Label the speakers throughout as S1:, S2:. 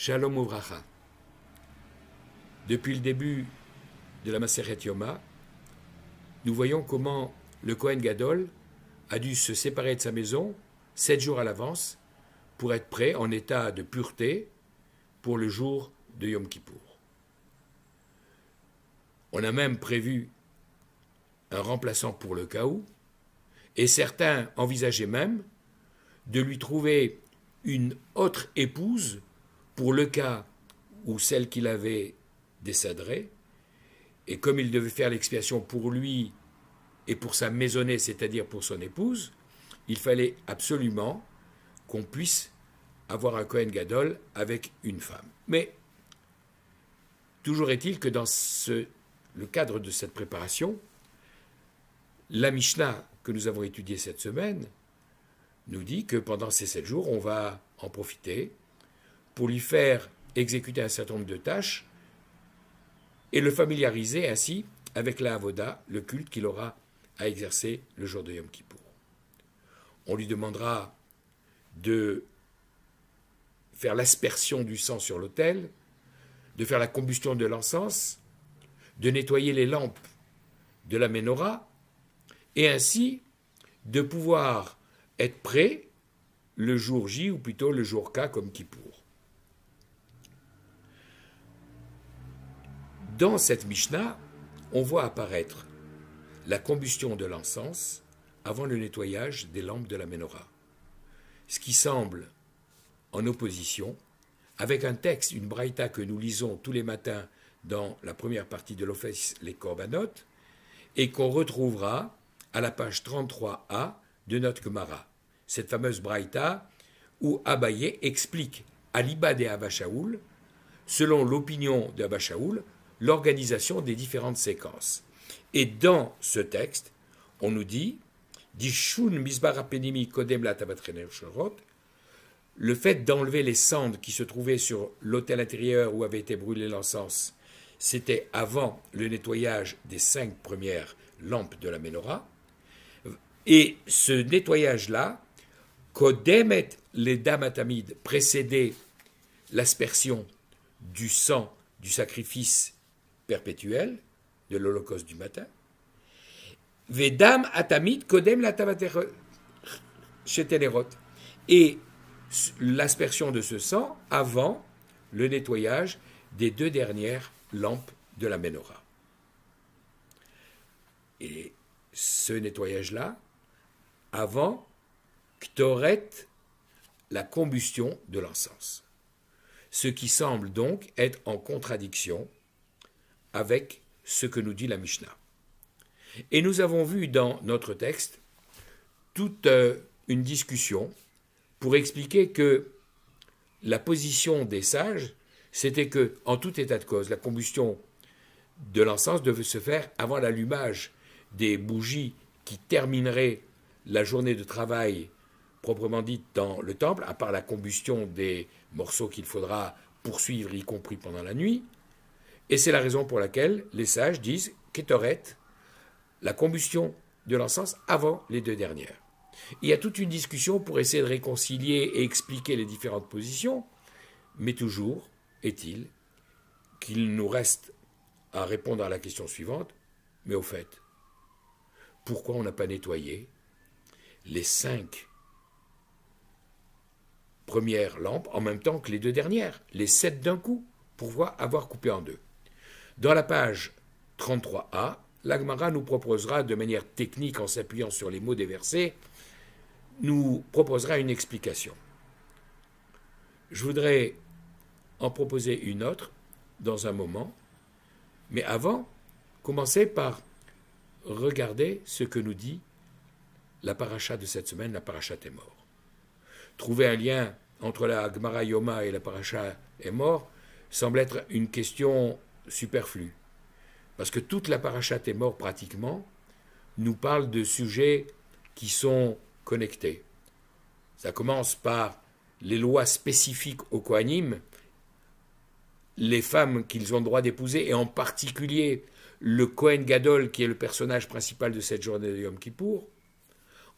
S1: Shalom Uvracha. Depuis le début de la Maseret Yoma, nous voyons comment le Kohen Gadol a dû se séparer de sa maison 7 jours à l'avance pour être prêt en état de pureté pour le jour de Yom Kippour. On a même prévu un remplaçant pour le cas où, et certains envisageaient même de lui trouver une autre épouse pour le cas où celle qu'il avait décéderait, et comme il devait faire l'expiation pour lui et pour sa maisonnée, c'est-à-dire pour son épouse, il fallait absolument qu'on puisse avoir un Kohen Gadol avec une femme. Mais toujours est-il que dans le cadre de cette préparation, la Mishnah que nous avons étudiée cette semaine nous dit que pendant ces 7 jours, on va en profiter pour lui faire exécuter un certain nombre de tâches et le familiariser ainsi avec la Avoda, le culte qu'il aura à exercer le jour de Yom Kippour. On lui demandera de faire l'aspersion du sang sur l'autel, de faire la combustion de l'encens, de nettoyer les lampes de la menorah, et ainsi de pouvoir être prêt le jour J, ou plutôt le jour K comme Kippour. Dans cette Mishnah, on voit apparaître la combustion de l'encens avant le nettoyage des lampes de la menorah, ce qui semble en opposition avec un texte, une braïta que nous lisons tous les matins dans la première partie de l'Office les Korbanot, et qu'on retrouvera à la page 33a de notre Gemara, cette fameuse braïta où Abaye explique à l'Iba de Abba Shaul, selon l'opinion de Abba Shaul, l'organisation des différentes séquences. Et dans ce texte, on nous dit le fait d'enlever les cendres qui se trouvaient sur l'autel intérieur où avait été brûlé l'encens, c'était avant le nettoyage des 5 premières lampes de la menorah. Et ce nettoyage-là, Kodemet les Damatamid, précédait l'aspersion du sang du sacrifice perpétuel, de l'holocauste du matin. Vedam atamid kodem la shetenerot. Et l'aspersion de ce sang avant le nettoyage des 2 dernières lampes de la menorah. Et ce nettoyage-là, avant Ktoret, la combustion de l'encens. Ce qui semble donc être en contradiction avec ce que nous dit la Mishnah. Et nous avons vu dans notre texte toute une discussion pour expliquer que la position des sages, c'était que, en tout état de cause, la combustion de l'encens devait se faire avant l'allumage des bougies qui termineraient la journée de travail proprement dite dans le temple, à part la combustion des morceaux qu'il faudra poursuivre, y compris pendant la nuit. Et c'est la raison pour laquelle les sages disent Ketoret, la combustion de l'encens avant les 2 dernières. Il y a toute une discussion pour essayer de réconcilier et expliquer les différentes positions, mais toujours est-il qu'il nous reste à répondre à la question suivante, mais au fait, pourquoi on n'a pas nettoyé les 5 premières lampes en même temps que les 2 dernières, les 7 d'un coup, pour avoir coupé en 2. Dans la page 33a, la Gemara nous proposera, de manière technique en s'appuyant sur les mots des versets, nous proposera une explication. Je voudrais en proposer une autre dans un moment, mais avant, commencer par regarder ce que nous dit la paracha de cette semaine, la paracha Emor. Trouver un lien entre la Gemara Yoma et la paracha Emor semble être une question superflue, parce que toute la paracha Emor pratiquement nous parle de sujets qui sont connectés. Ça commence par les lois spécifiques aux Kohanim, les femmes qu'ils ont le droit d'épouser, et en particulier le Kohen Gadol, qui est le personnage principal de cette journée de Yom Kippour.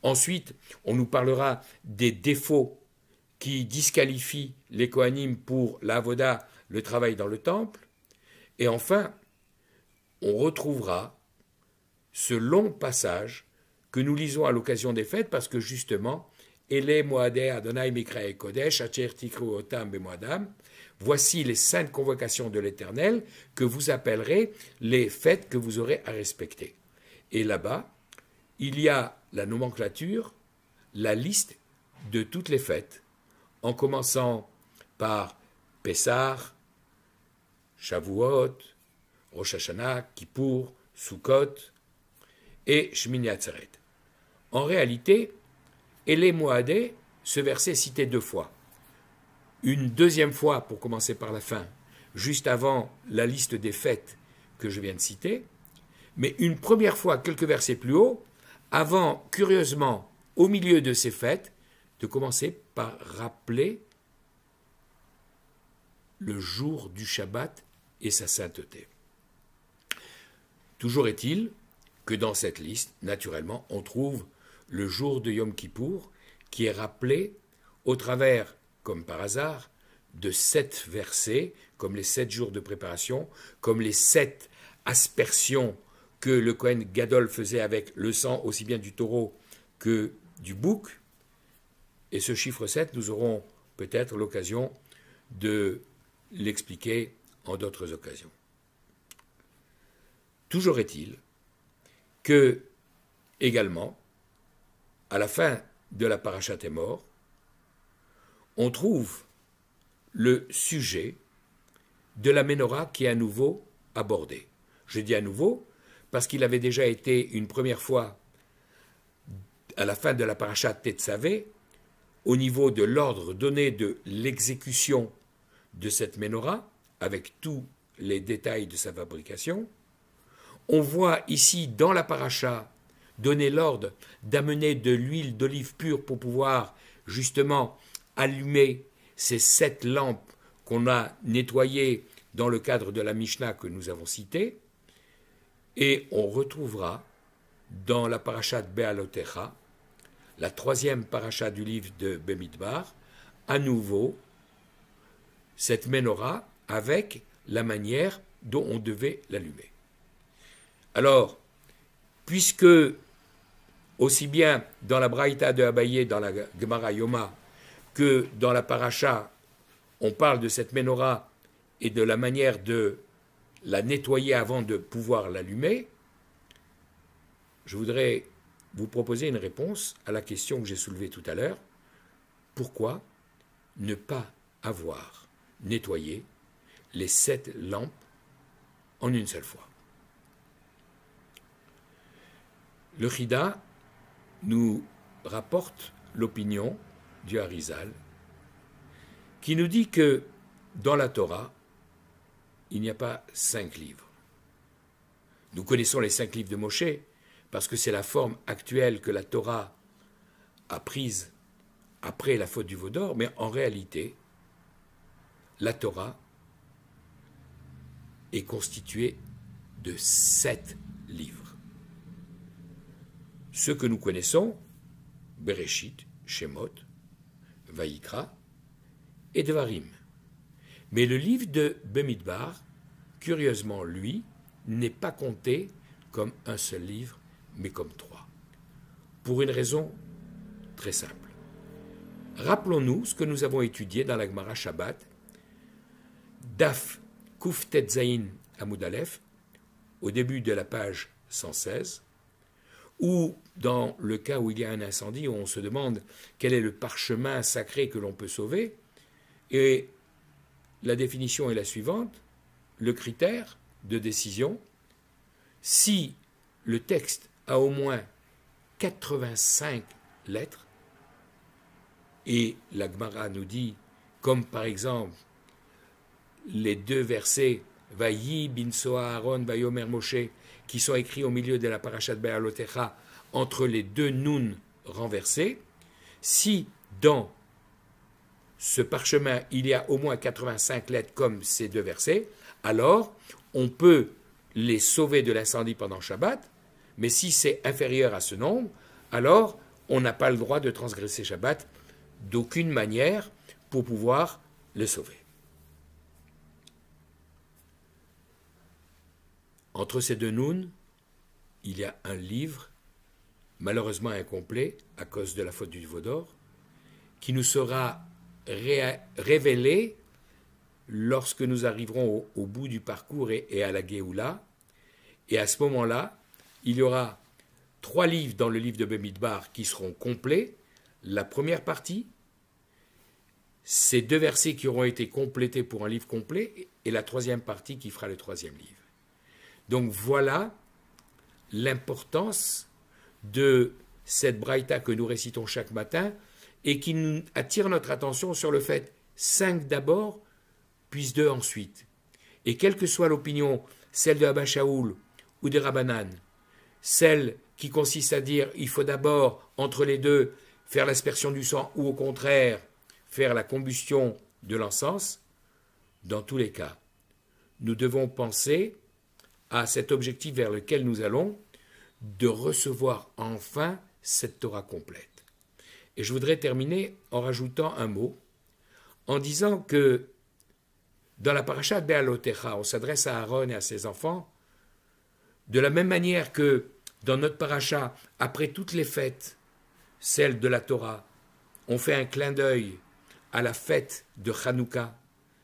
S1: Ensuite, on nous parlera des défauts qui disqualifie les Kohanim pour l'avoda, le travail dans le temple. Et enfin, on retrouvera ce long passage que nous lisons à l'occasion des fêtes, parce que justement, Ele Moadeh Adonai Mikrae Kodesh, Acher Tikru Otam Bemoadam, voici les saintes convocations de l'Éternel que vous appellerez les fêtes que vous aurez à respecter. Et là-bas, il y a la nomenclature, la liste de toutes les fêtes, en commençant par Pessah, Shavuot, Rosh Hashanah, Kippour, Sukkot et Shmini Atzeret. En réalité, Ele Moadeh, ce verset est cité 2 fois. Une deuxième fois, pour commencer par la fin, juste avant la liste des fêtes que je viens de citer, mais une première fois, quelques versets plus haut, avant, curieusement, au milieu de ces fêtes, de commencer par rappeler le jour du Shabbat et sa sainteté. Toujours est-il que dans cette liste, naturellement, on trouve le jour de Yom Kippour, qui est rappelé au travers, comme par hasard, de 7 versets, comme les 7 jours de préparation, comme les 7 aspersions que le Kohen Gadol faisait avec le sang aussi bien du taureau que du bouc. Et ce chiffre 7, nous aurons peut-être l'occasion de l'expliquer en d'autres occasions. Toujours est-il que, également, à la fin de la Parashat Emor, on trouve le sujet de la Ménorah qui est à nouveau abordé. Je dis à nouveau parce qu'il avait déjà été une première fois à la fin de la Parashat Tetzavé, au niveau de l'ordre donné de l'exécution de cette Ménorah, avec tous les détails de sa fabrication. On voit ici dans la Parasha donner l'ordre d'amener de l'huile d'olive pure pour pouvoir justement allumer ces 7 lampes qu'on a nettoyées dans le cadre de la Mishnah que nous avons citée. Et on retrouvera dans la Parashat Be'alotecha, la 3e paracha du livre de Bemidbar, à nouveau cette Ménorah avec la manière dont on devait l'allumer. Alors, puisque aussi bien dans la Braïta de Abaye, dans la Gemara Yoma, que dans la Paracha, on parle de cette Ménorah et de la manière de la nettoyer avant de pouvoir l'allumer, je voudrais vous proposer une réponse à la question que j'ai soulevée tout à l'heure. Pourquoi ne pas avoir nettoyé les 7 lampes en une seule fois? Le Chida nous rapporte l'opinion du Harizal, qui nous dit que dans la Torah, il n'y a pas 5 livres. Nous connaissons les 5 livres de Moshe, parce que c'est la forme actuelle que la Torah a prise après la faute du veau d'or, mais en réalité, la Torah est constituée de 7 livres. Ceux que nous connaissons, Bereshit, Shemot, Vaïkra et Devarim. Mais le livre de Bemidbar, curieusement, lui, n'est pas compté comme un seul livre, mais comme 3. Pour une raison très simple. Rappelons-nous ce que nous avons étudié dans la Gemara Shabbat, Daf Kuf Tetzaïn Amud Aleph, au début de la page 116, ou dans le cas où il y a un incendie, où on se demande quel est le parchemin sacré que l'on peut sauver, et la définition est la suivante, le critère de décision, si le texte a au moins 85 lettres, et la Gemara nous dit, comme par exemple les 2 versets Vayi binso Aaron vayomer Moshe, qui sont écrits au milieu de la Parashat Be'alotecha, entre les 2 nun renversés, si dans ce parchemin il y a au moins 85 lettres comme ces 2 versets, alors on peut les sauver de l'incendie pendant Shabbat, mais si c'est inférieur à ce nombre, alors on n'a pas le droit de transgresser Shabbat d'aucune manière pour pouvoir le sauver. Entre ces deux nouns, il y a un livre, malheureusement incomplet à cause de la faute du veau d'or, qui nous sera révélé lorsque nous arriverons au bout du parcours et à la Géoula. Et à ce moment-là, il y aura 3 livres dans le livre de Bamidbar qui seront complets. La première partie, ces 2 versets qui auront été complétés pour un livre complet, et la 3e partie qui fera le 3e livre. Donc voilà l'importance de cette braïta que nous récitons chaque matin et qui nous attire notre attention sur le fait 5 d'abord, puis 2 ensuite. Et quelle que soit l'opinion, celle de Abba Shaoul ou de Rabbanan, celle qui consiste à dire il faut d'abord, entre les deux, faire l'aspersion du sang ou au contraire, faire la combustion de l'encens, dans tous les cas, nous devons penser à cet objectif vers lequel nous allons, de recevoir enfin cette Torah complète. Et je voudrais terminer en rajoutant un mot, en disant que dans la paracha de Be'alotecha, on s'adresse à Aaron et à ses enfants, de la même manière que dans notre paracha, après toutes les fêtes, celles de la Torah, on fait un clin d'œil à la fête de Hanouka,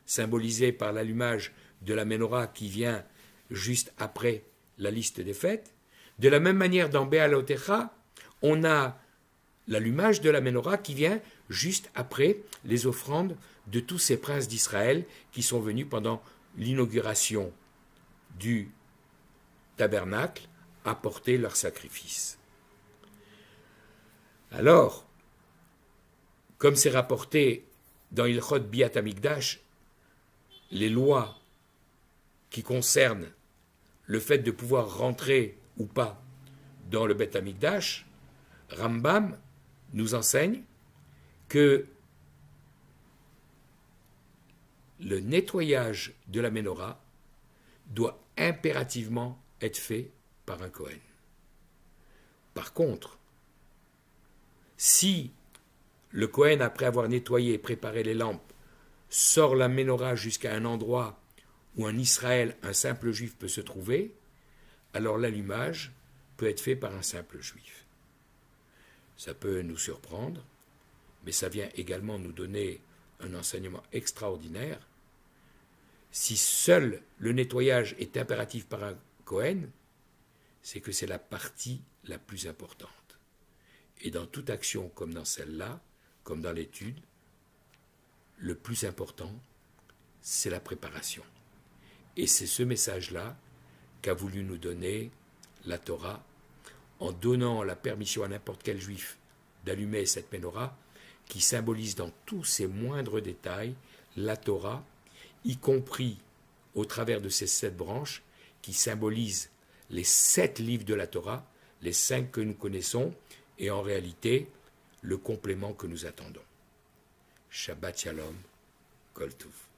S1: symbolisée par l'allumage de la menorah qui vient juste après la liste des fêtes. De la même manière, dans Be'alotecha, on a l'allumage de la menorah qui vient juste après les offrandes de tous ces princes d'Israël qui sont venus pendant l'inauguration du tabernacle apporter leur sacrifice. Alors, comme c'est rapporté dans Ilchot Biat Hamikdash, les lois qui concernent le fait de pouvoir rentrer ou pas dans le Beth Hamikdash, Rambam nous enseigne que le nettoyage de la menorah doit impérativement être fait par un Kohen. Par contre, si le Kohen, après avoir nettoyé et préparé les lampes, sort la menorah jusqu'à un endroit où un Israël, un simple juif peut se trouver, alors l'allumage peut être fait par un simple juif. Ça peut nous surprendre, mais ça vient également nous donner un enseignement extraordinaire. Si seul le nettoyage est impératif par un Kohen, c'est que c'est la partie la plus importante. Et dans toute action comme dans celle-là, comme dans l'étude, le plus important, c'est la préparation. Et c'est ce message-là qu'a voulu nous donner la Torah en donnant la permission à n'importe quel juif d'allumer cette menorah qui symbolise dans tous ses moindres détails la Torah, y compris au travers de ces 7 branches qui symbolisent les 7 livres de la Torah, les 5 que nous connaissons, et en réalité, le complément que nous attendons. Shabbat Shalom, Kol Tov.